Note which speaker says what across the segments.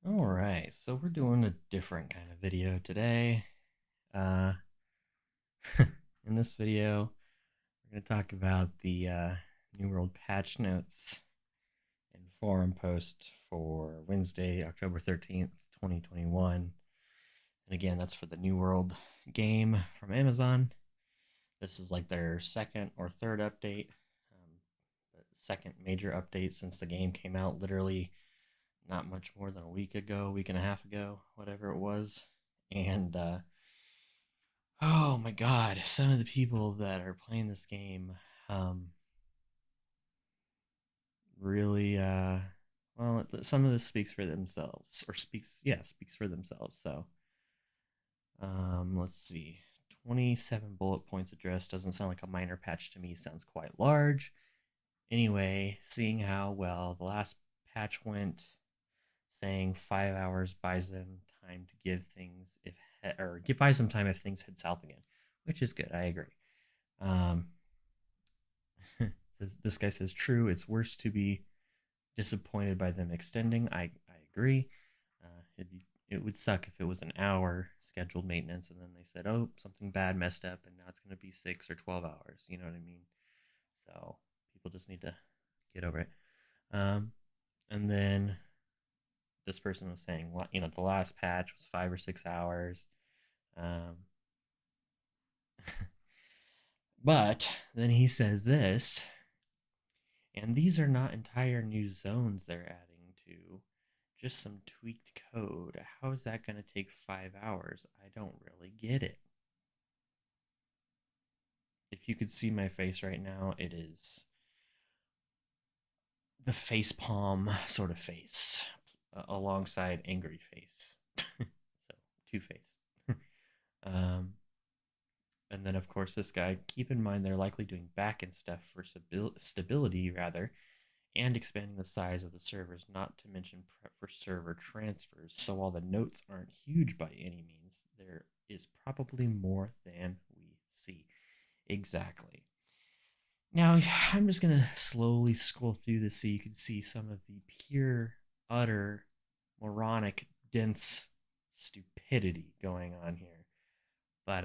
Speaker 1: All right, so we're doing a different kind of video today. Uh, in this video, we're going to talk about the New World patch notes and forum post for Wednesday, October 13th, 2021. And again, that's for the New World game from Amazon. This is like their second or third update, the second major update since the game came out literally not much more than a week ago, week and a half ago, whatever it was. And oh my god, some of the people that are playing this game um, really, well, some of this speaks for themselves, or speaks for themselves. So, let's see. 27 bullet points addressed doesn't sound like a minor patch to me, sounds quite large. Anyway, seeing how well the last patch went, saying 5 hours buys them time to give things buys them time if things head south again, which is good. I agree. Um, this guy says true. It's worse to be disappointed by them extending. I agree. It would suck if it was an hour scheduled maintenance and then they said, oh, something bad messed up and now it's going to be 6 or 12 hours. You know what I mean? So people just need to get over it. Um, and then this person was saying, the last patch was 5 or 6 hours. Um, but then he says this, and these are not entire new zones they're adding to, just some tweaked code. How is that going to take 5 hours? I don't really get it. If you could see my face right now, it is the face palm sort of face alongside angry face. So, two face. um, and then, of course, this guy, keep in mind they're likely doing backend stuff for stability, rather, and expanding the size of the servers, not to mention prep for server transfers. So while the notes aren't huge by any means, there is probably more than we see. Exactly. Now, I'm just going to slowly scroll through this so you can see some of the pure, utter, moronic, dense stupidity going on here. But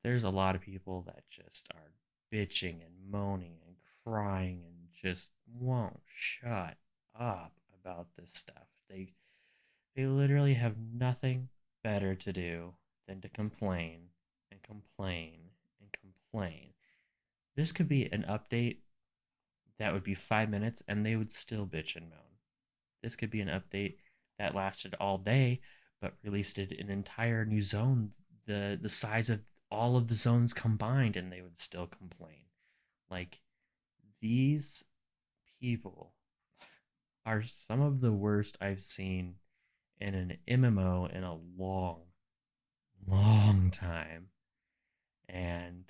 Speaker 1: there's a lot of people that just are bitching and moaning and crying and just won't shut up about this stuff. They literally have nothing better to do than to complain and complain and complain. This could be an update that would be 5 minutes and they would still bitch and moan. This could be an update that lasted all day but released an entire new zone, the size of all of the zones combined, and they would still complain. Like, these people are some of the worst I've seen in an MMO in a long, long time. And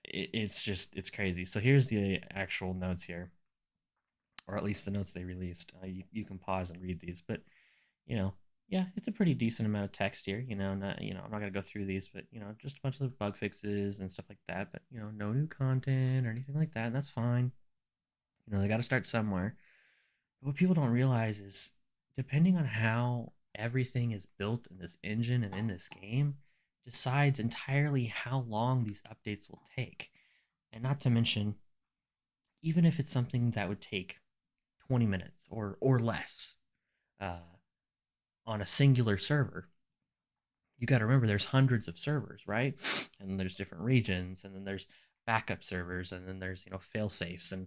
Speaker 1: it's crazy. So here's the actual notes here, or at least the notes they released. You can pause and read these, but you know, yeah, it's a pretty decent amount of text here. I'm not gonna go through these, but just a bunch of bug fixes and stuff like that. But no new content or anything like that, and that's fine. They got to start somewhere. But what people don't realize is, depending on how everything is built in this engine and in this game, decides entirely how long these updates will take. And not to mention, even if it's something that would take 20 minutes or less uh, on a singular server, you got to remember there's hundreds of servers, right? And there's different regions, and then there's backup servers, and then there's fail safes and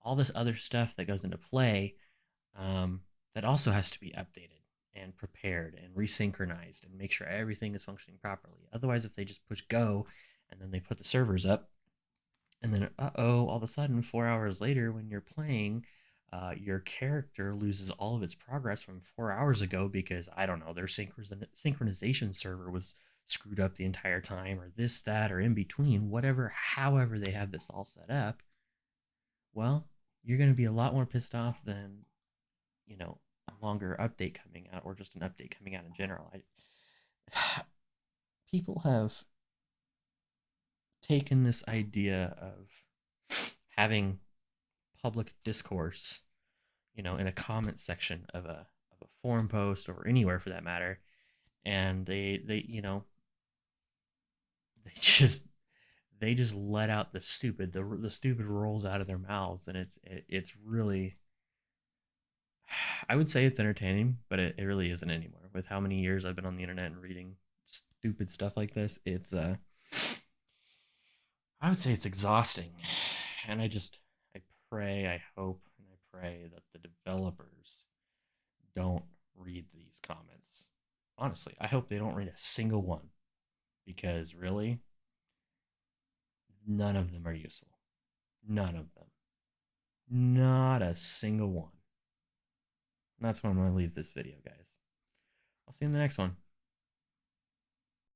Speaker 1: all this other stuff that goes into play, that also has to be updated and prepared and resynchronized and make sure everything is functioning properly. Otherwise, if they just push go and then they put the servers up, and then all of a sudden 4 hours later when you're playing, your character loses all of its progress from 4 hours ago because I don't know, their synchronization server was screwed up the entire time, or this, that, or in between, whatever, however they have this all set up. Well, you're going to be a lot more pissed off than a longer update coming out, or just an update coming out in general. People have taken this idea of having public discourse, in a comment section of a forum post or anywhere for that matter, and they just let out the stupid rolls out of their mouths, and it's really, I would say it's entertaining, but it really isn't anymore. With how many years I've been on the internet and reading stupid stuff like this, it's I would say it's exhausting. And I pray, I hope, and I pray that the developers don't read these comments. Honestly, I hope they don't read a single one, because really, none of them are useful. None of them. Not a single one. And that's where I'm going to leave this video, guys. I'll see you in the next one.